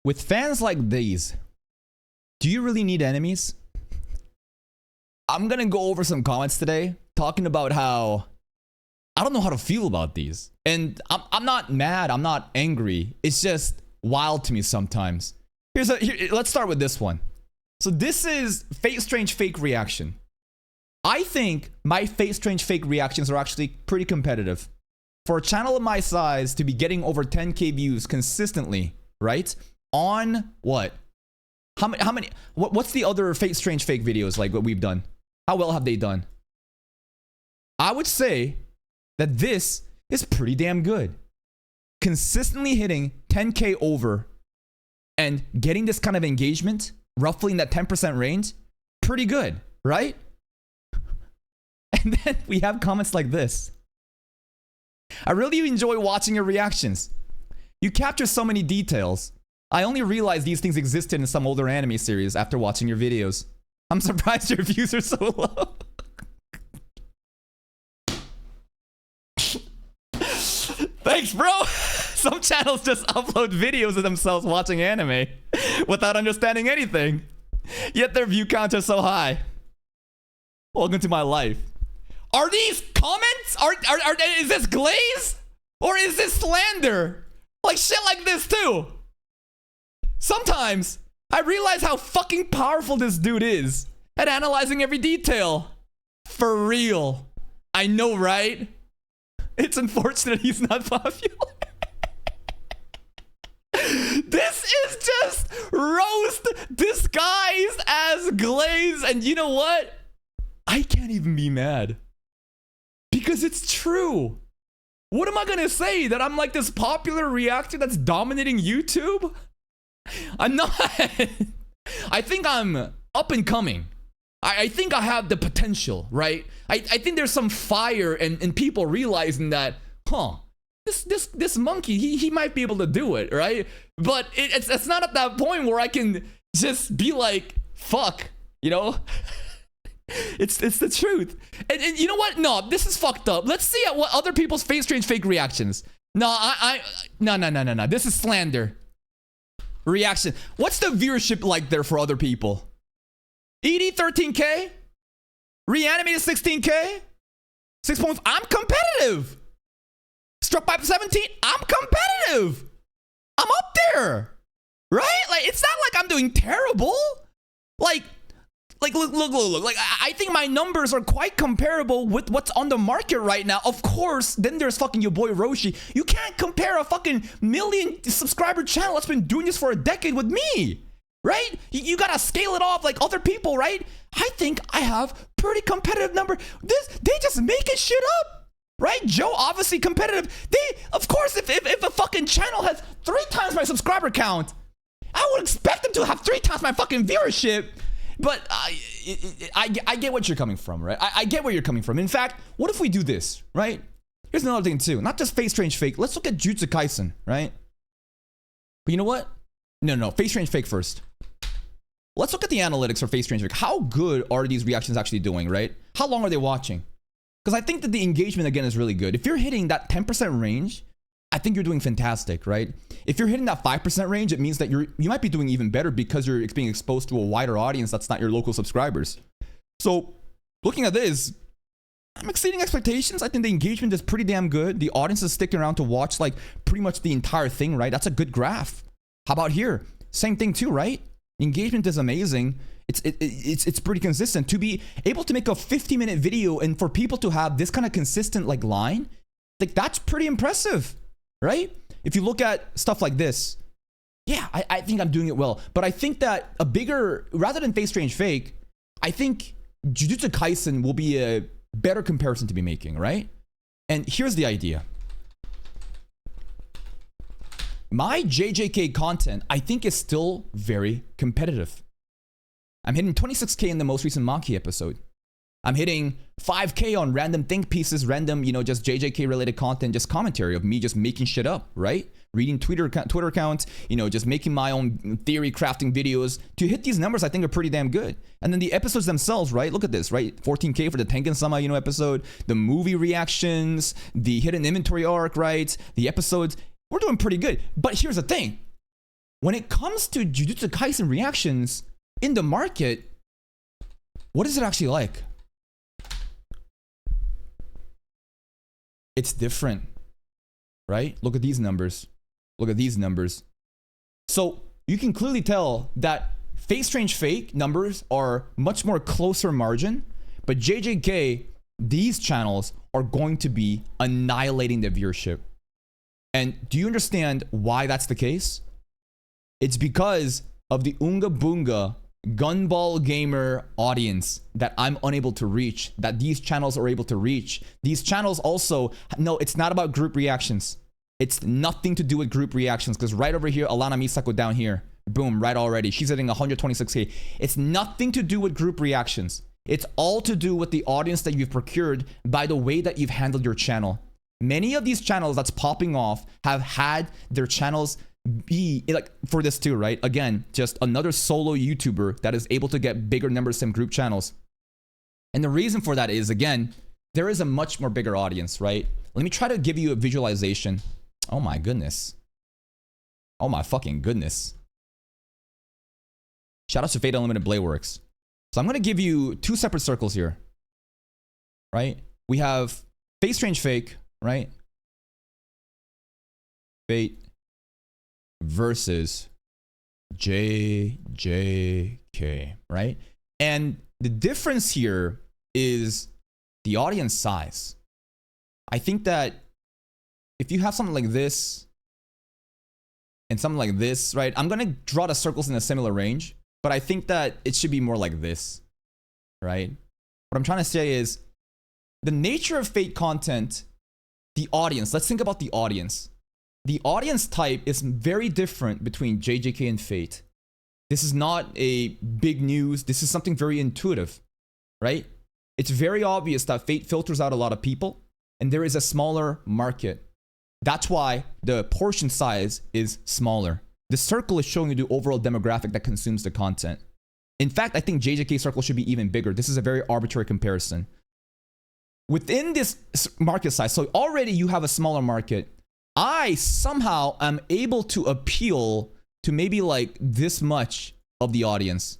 With fans like these, do you really need enemies? I'm gonna go over some comments today talking about how I don't know how to feel about these. And I'm not mad, I'm not angry. It's just wild to me sometimes. Let's start with this one. So this is Face Strange Fake reaction. I think my Face Strange Fake reactions are actually pretty competitive. For a channel of my size to be getting over 10k views consistently, right? On what? How many? What's the other Face Strange Fake videos like what we've done? How well have they done? I would say that this is pretty damn good. Consistently hitting 10k over and getting this kind of engagement, roughly in that 10% range, pretty good, right? And then we have comments like this. I really enjoy watching your reactions. You capture so many details. I only realized these things existed in some older anime series after watching your videos. I'm surprised your views are so low. Thanks, bro. Some channels just upload videos of themselves watching anime without understanding anything. Yet their view counts are so high. Welcome to my life. Are these comments? Is this GLAZE? Or is this slander? Like shit like this too. Sometimes I realize how fucking powerful this dude is at analyzing every detail. For real. I know, right? It's unfortunate he's not popular. This is just roast disguised as GLAZE. And you know what? I can't even be mad. Because it's true. What am I gonna say? That I'm like this popular reactor that's dominating YouTube? I'm not. I think I'm up and coming. I think I have the potential, right? I think there's some fire and people realizing that, this monkey, he might be able to do it, right? But it's not at that point where I can just be like, fuck, you know? It's the truth. And you know what? No, this is fucked up. Let's see at what other people's Face Strange Fake reactions. No, no. This is slander. Reaction. What's the viewership like there for other people? ED 13k? Reanimated 16k? 6 points. I'm competitive. Struck by 17. I'm competitive. I'm up there. Right? Like, it's not like I'm doing terrible. Like look. Like, I think my numbers are quite comparable with what's on the market right now. Of course, then there's fucking your boy Roshi. You can't compare a fucking million subscriber channel that's been doing this for a decade with me, right? You gotta scale it off like other people, right? I think I have pretty competitive number. They just making shit up, right? Joe obviously competitive. Of course, if a fucking channel has 3 times my subscriber count, I would expect them to have 3 times my fucking viewership. But I get what you're coming from, right? I get where you're coming from. In fact, what if we do this, right? Here's another thing too. Not just Face Strange Fake. Let's look at Jujutsu Kaisen, right? But you know what? No. Face Strange Fake first. Let's look at the analytics for Face Strange Fake. How good are these reactions actually doing, right? How long are they watching? Because I think that the engagement, again, is really good. If you're hitting that 10% range, I think you're doing fantastic, right? If you're hitting that 5% range, it means that you might be doing even better because you're being exposed to a wider audience that's not your local subscribers. So looking at this, I'm exceeding expectations. I think the engagement is pretty damn good. The audience is sticking around to watch like pretty much the entire thing, right? That's a good graph. How about here? Same thing too, right? Engagement is amazing. It's pretty consistent. To be able to make a 50-minute video and for people to have this kind of consistent like line, like that's pretty impressive. Right? If you look at stuff like this, yeah, I think I'm doing it well. But I think that rather than Face Strange Fake, I think Jujutsu Kaisen will be a better comparison to be making, right? And here's the idea. My JJK content, I think, is still very competitive. I'm hitting 26k in the most recent Maki episode. I'm hitting 5k on random think pieces, random, just JJK related content, just commentary of me just making shit up, right? Reading Twitter accounts, just making my own theory crafting videos. To hit these numbers, I think are pretty damn good. And then the episodes themselves, right? Look at this, right? 14k for the Tengen-sama, episode, the movie reactions, the hidden inventory arc, right? The episodes, we're doing pretty good. But here's the thing. when it comes to Jujutsu Kaisen reactions in the market, what is it actually like? It's different, right? Look at these numbers. Look at these numbers. So you can clearly tell that Fate Strange Fake numbers are much more closer margin, but JJK, these channels are going to be annihilating the viewership. And do you understand why that's the case? It's because of the Unga Boonga Gunball Gamer audience that I'm unable to reach, that these channels are able to reach. These channels also, no, it's not about group reactions. It's nothing to do with group reactions, because right over here, Alana Misako down here, boom, right already. She's hitting 126K. It's nothing to do with group reactions. It's all to do with the audience that you've procured by the way that you've handled your channel. Many of these channels that's popping off have had their channels be like, for this too, right? Again, just another solo YouTuber that is able to get bigger numbers than group channels. And the reason for that is, again, there is a much more bigger audience, right? Let me try to give you a visualization. Oh my goodness. Oh my fucking goodness. Shout out to Fate Unlimited Bladeworks. So I'm going to give you two separate circles here, right? We have Fate Strange Fake, right? Fate versus JJK, right? And the difference here is the audience size. I think that if you have something like this and something like this, right? I'm going to draw the circles in a similar range, but I think that it should be more like this, right? What I'm trying to say is the nature of Fate content, the audience, let's think about the audience. The audience type is very different between JJK and Fate. This is not a big news. This is something very intuitive, right? It's very obvious that Fate filters out a lot of people and there is a smaller market. That's why the portion size is smaller. The circle is showing you the overall demographic that consumes the content. In fact, I think JJK circle should be even bigger. This is a very arbitrary comparison. Within this market size, so already you have a smaller market. I somehow am able to appeal to maybe like this much of the audience.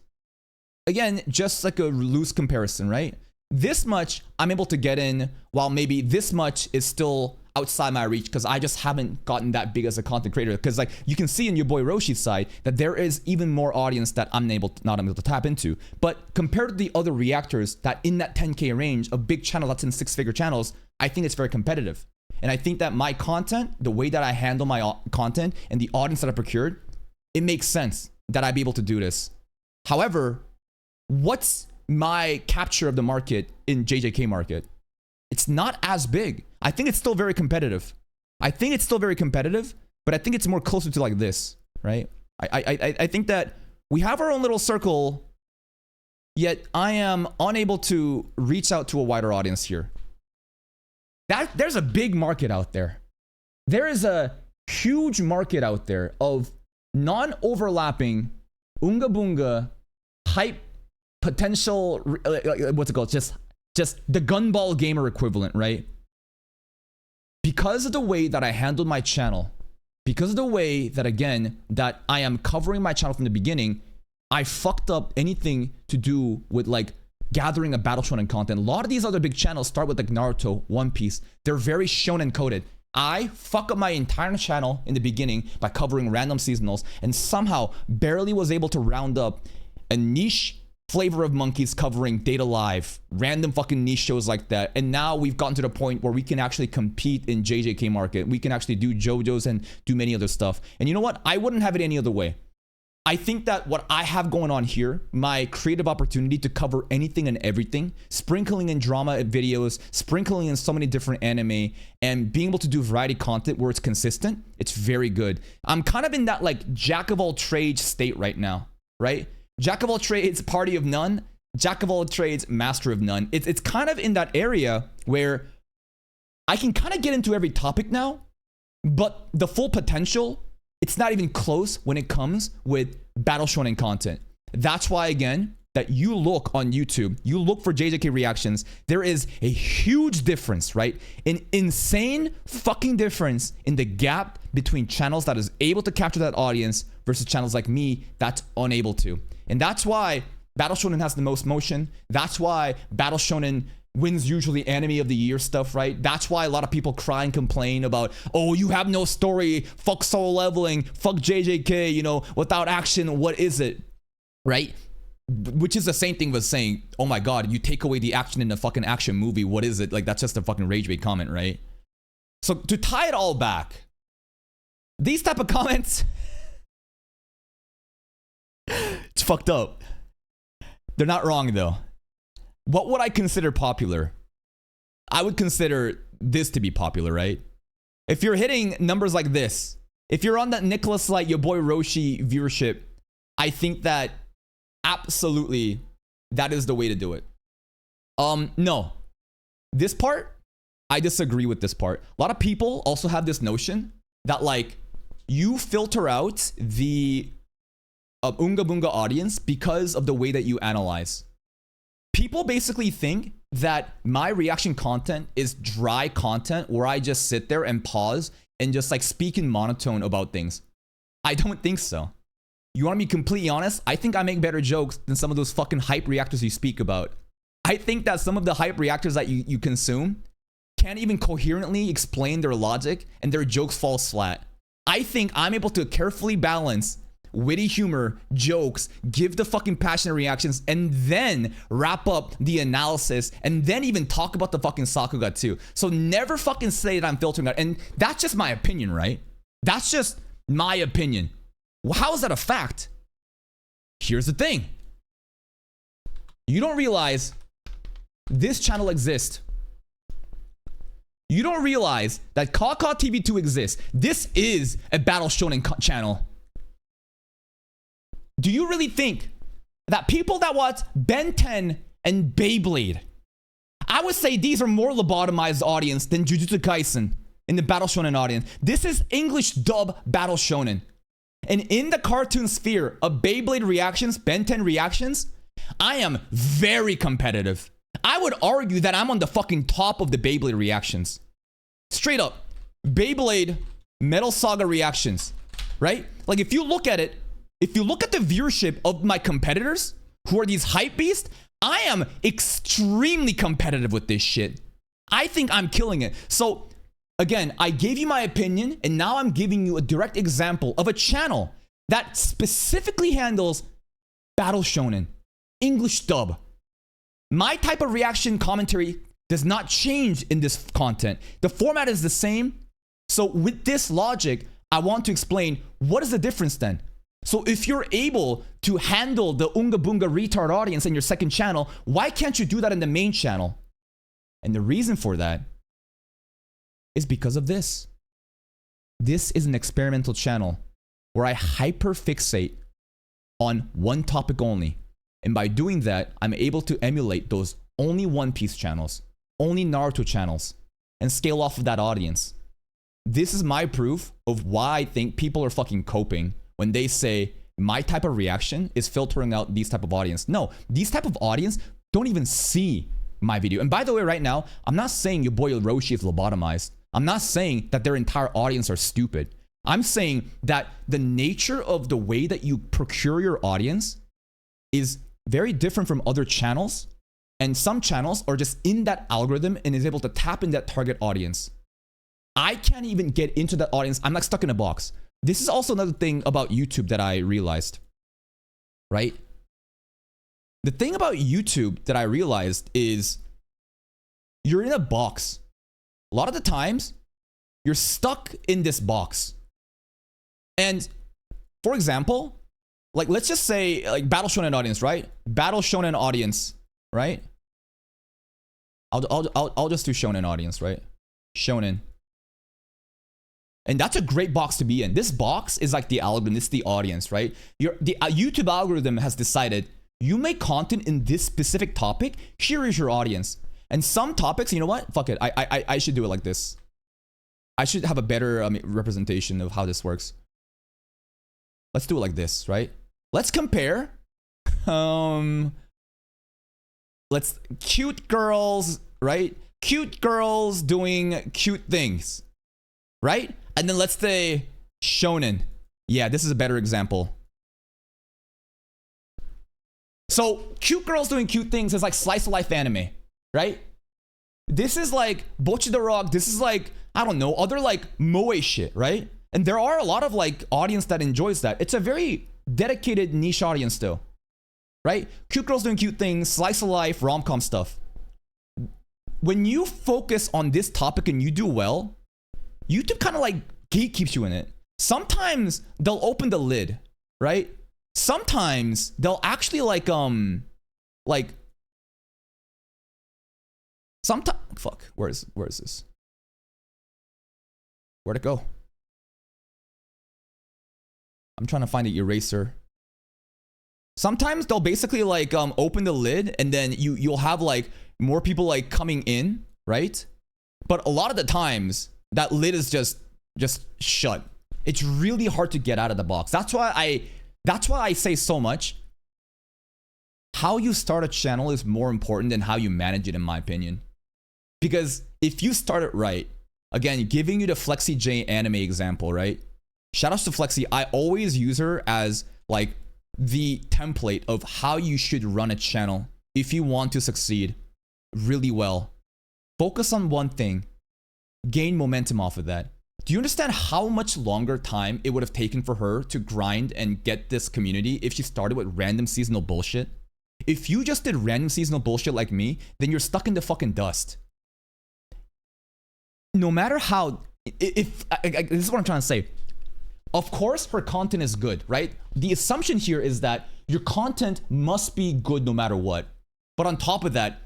Again, just like a loose comparison, right? This much I'm able to get in, while maybe this much is still outside my reach because I just haven't gotten that big as a content creator. Because like you can see in your boy Roshi's side that there is even more audience that I'm not able to tap into. But compared to the other reactors that in that 10K range, a big channel that's in six-figure channels, I think it's very competitive. And I think that my content, the way that I handle my content and the audience that I procured, it makes sense that I'd be able to do this. However, what's my capture of the market in JJK market? It's not as big. I think it's still very competitive. But I think it's more closer to like this, right? I think that we have our own little circle, yet I am unable to reach out to a wider audience here. There's a big market out there. There is a huge market out there of non-overlapping Unga Boonga hype potential, what's it called? Just the Gunball Gamer equivalent, right? Because of the way that I handled my channel, because of the way that, again, that I am covering my channel from the beginning, I fucked up anything to do with like gathering a battle shonen content. A lot of these other big channels start with like Naruto, One Piece. They're very shonen coded. I fuck up my entire channel in the beginning by covering random seasonals and somehow barely was able to round up a niche flavor of monkeys covering Data Live, random fucking niche shows like that. And now we've gotten to the point where we can actually compete in JJK market. We can actually do JoJo's and do many other stuff. And you know what? I wouldn't have it any other way. I think that what I have going on here, my creative opportunity to cover anything and everything, sprinkling in drama videos, sprinkling in so many different anime, and being able to do variety content where it's consistent, it's very good. I'm kind of in that like jack of all trades state right now, right? Jack of all trades, party of none. Jack of all trades, master of none. It's kind of in that area where I can kind of get into every topic now, but the full potential, it's not even close when it comes with battle shonen content. That's why, again, that you look on YouTube, you look for JJK reactions, there is a huge difference, right? An insane fucking difference in the gap between channels that is able to capture that audience versus channels like me that's unable to. And that's why Battle Shonen has the most motion. That's why Battle Shonen wins usually Anime of the Year stuff, right? That's why a lot of people cry and complain about, oh, you have no story, fuck Solo Leveling, fuck JJK, you know, without action, what is it, right? Which is the same thing with saying, oh my god, you take away the action in a fucking action movie, what is it? Like, that's just a fucking rage bait comment, right? So to tie it all back, these type of comments, it's fucked up. They're not wrong though. What would I consider popular? I would consider this to be popular, right? If you're hitting numbers like this, if you're on that Nicholas Light, your boy Roshi viewership, I think that absolutely that is the way to do it. No. This part, I disagree with this part. A lot of people also have this notion that like you filter out the Unga Bunga audience because of the way that you analyze. People basically think that my reaction content is dry content where I just sit there and pause and just like speak in monotone about things. I don't think so. You want to be completely honest? I think I make better jokes than some of those fucking hype reactors you speak about. I think that some of the hype reactors that you consume can't even coherently explain their logic and their jokes fall flat. I think I'm able to carefully balance witty humor, jokes, give the fucking passionate reactions, and then wrap up the analysis, and then even talk about the fucking Sakuga too. So never fucking say that I'm filtering out. And that's just my opinion, right? That's just my opinion. Well, how is that a fact? Here's the thing. You don't realize this channel exists. You don't realize that Kaka TV2 exists. This is a Battle Shonen channel. Do you really think that people that watch Ben 10 and Beyblade, I would say these are more lobotomized audience than Jujutsu Kaisen in the Battle Shonen audience? This is English dub Battle Shonen. And in the cartoon sphere of Beyblade reactions, Ben 10 reactions, I am very competitive. I would argue that I'm on the fucking top of the Beyblade reactions. Straight up. Beyblade Metal Saga reactions, right? Like if you look at it, if you look at the viewership of my competitors, who are these hype beasts, I am extremely competitive with this shit. I think I'm killing it. So, again, I gave you my opinion, and now I'm giving you a direct example of a channel that specifically handles Battle Shonen, English dub. My type of reaction commentary does not change in this content. The format is the same. So with this logic, I want to explain what is the difference then. So if you're able to handle the Unga Bunga retard audience in your second channel, why can't you do that in the main channel? And the reason for that is because of this. This is an experimental channel where I hyperfixate on one topic only. And by doing that, I'm able to emulate those only One Piece channels, only Naruto channels, and scale off of that audience. This is my proof of why I think people are fucking coping when they say my type of reaction is filtering out these type of audience. No, these type of audience don't even see my video. And by the way, right now, I'm not saying your boy Roshi is lobotomized. I'm not saying that their entire audience are stupid. I'm saying that the nature of the way that you procure your audience is very different from other channels. And some channels are just in that algorithm and is able to tap in that target audience. I can't even get into that audience. I'm like stuck in a box. This is also another thing about YouTube that I realized, right? The thing about YouTube that I realized is you're in a box. A lot of the times, you're stuck in this box. And for example, like let's just say like Battle Shonen audience, right? Battle Shonen audience, right? I'll just do Shonen audience, right? Shonen. And that's a great box to be in. This box is like the algorithm, it's the audience, right? The YouTube algorithm has decided you make content in this specific topic, here is your audience. And some topics, you know what? Fuck it, I should do it like this. I should have a better representation of how this works. Let's do it like this, right? Let's compare. Let's cute girls, right? Cute girls doing cute things, right? And then let's say shonen, Yeah, this is a better example. So cute girls doing cute things is like slice of life anime, right? This is like Bocchi the Rock. This is like, I don't know, other like moe shit, right? And there are a lot of like audience that enjoys that. It's a very dedicated niche audience still, right? Cute girls doing cute things, slice of life, rom-com stuff. When you focus on this topic and you do well, YouTube kind of like gatekeeps you in it. Sometimes they'll open the lid, right? Sometimes they'll actually like sometimes, fuck, where is this? Where'd it go? I'm trying to find the eraser. Sometimes they'll basically like open the lid and then you'll have like more people like coming in, right? But a lot of the times that lid is just shut. It's really hard to get out of the box. That's why I say so much. How you start a channel is more important than how you manage it, in my opinion. Because if you start it right, again, giving you the Flexi J anime example, right? Shout outs to Flexi. I always use her as like the template of how you should run a channel if you want to succeed really well. Focus on one thing, gain momentum off of that. Do you understand how much longer time it would have taken for her to grind and get this community if she started with random seasonal bullshit? If you just did random seasonal bullshit like me, then you're stuck in the fucking dust. No matter how, this is what I'm trying to say. Of course, her content is good, right? The assumption here is that your content must be good no matter what. But on top of that,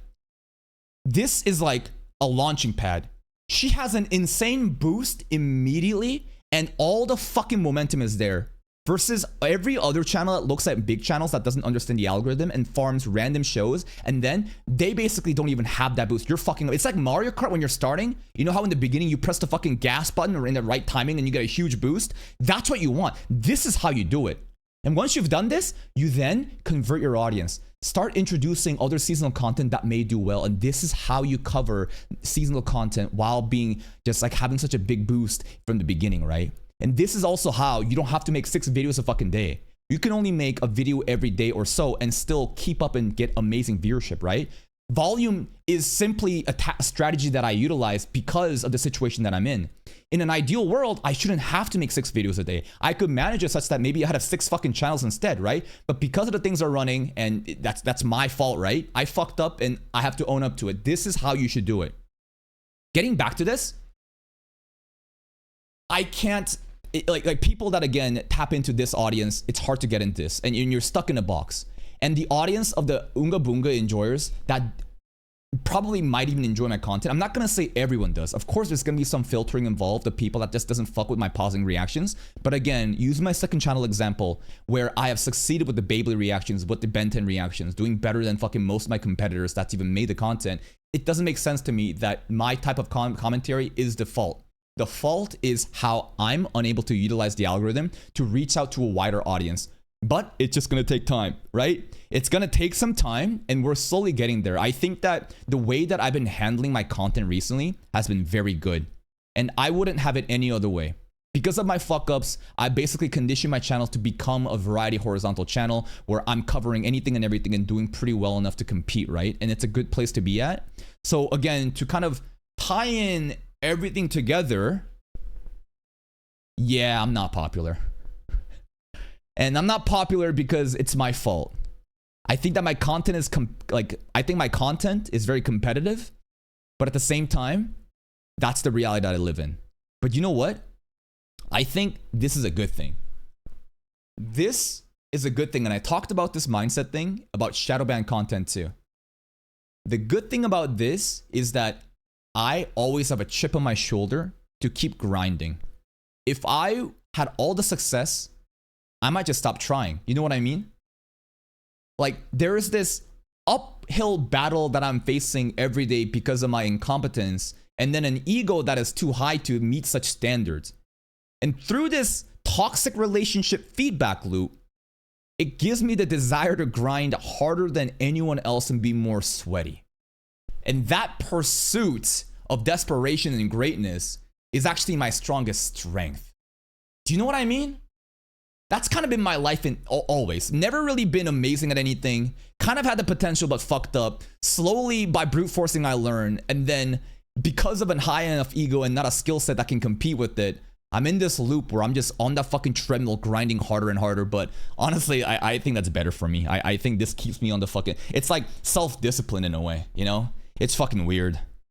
this is like a launching pad. She has an insane boost immediately and all the fucking momentum is there. Versus every other channel that looks at big channels that doesn't understand the algorithm and farms random shows, and then they basically don't even have that boost. You're fucking, it's like Mario Kart when you're starting. You know how in the beginning you press the fucking gas button or in the right timing and you get a huge boost? That's what you want. This is how you do it. And once you've done this, you then convert your audience. Start introducing other seasonal content that may do well. And this is how you cover seasonal content while being just like having such a big boost from the beginning, right? And this is also how you don't have to make 6 videos a fucking day. You can only make a video every day or so and still keep up and get amazing viewership, right? Volume is simply a strategy that I utilize because of the situation that I'm in. In an ideal world, I shouldn't have to make 6 videos a day. I could manage it such that maybe I had 6 fucking channels instead, right? But because of the things are running, and that's my fault, right? I fucked up and I have to own up to it. This is how you should do it. Getting back to this, I can't, like people that again tap into this audience, it's hard to get into this and you're stuck in a box. And the audience of the Unga Boonga enjoyers that probably might even enjoy my content, I'm not gonna say everyone does. Of course, there's gonna be some filtering involved of people that just doesn't fuck with my pausing reactions. But again, use my second channel example where I have succeeded with the Beyblade reactions, with the Ben 10 reactions, doing better than fucking most of my competitors that's even made the content. It doesn't make sense to me that my type of commentary is default. The fault is how I'm unable to utilize the algorithm to reach out to a wider audience. But it's just gonna take time, right? It's gonna take some time and we're slowly getting there. I think that the way that I've been handling my content recently has been very good. And I wouldn't have it any other way. Because of my fuck ups, I basically conditioned my channel to become a variety horizontal channel where I'm covering anything and everything and doing pretty well enough to compete, right? And it's a good place to be at. So again, to kind of tie in everything together, yeah, I'm not popular. And I'm not popular because it's my fault. I think that my content is I think my content is very competitive, but at the same time, that's the reality that I live in. But you know what? I think this is a good thing. This is a good thing, and I talked about this mindset thing about shadow ban content too. The good thing about this is that I always have a chip on my shoulder to keep grinding. If I had all the success, I might just stop trying. You know what I mean? Like, there is this uphill battle that I'm facing every day because of my incompetence, and then an ego that is too high to meet such standards. And through this toxic relationship feedback loop, it gives me the desire to grind harder than anyone else and be more sweaty. And that pursuit of desperation and greatness is actually my strongest strength. Do you know what I mean? That's kind of been my life in always. Never really been amazing at anything. Kind of had the potential, but fucked up. Slowly, by brute forcing, I learned. And then, because of a high enough ego and not a skill set that can compete with it, I'm in this loop where I'm just on that fucking treadmill grinding harder and harder. But honestly, I think that's better for me. I think this keeps me on the fucking... It's like self-discipline in a way, you know? It's fucking weird.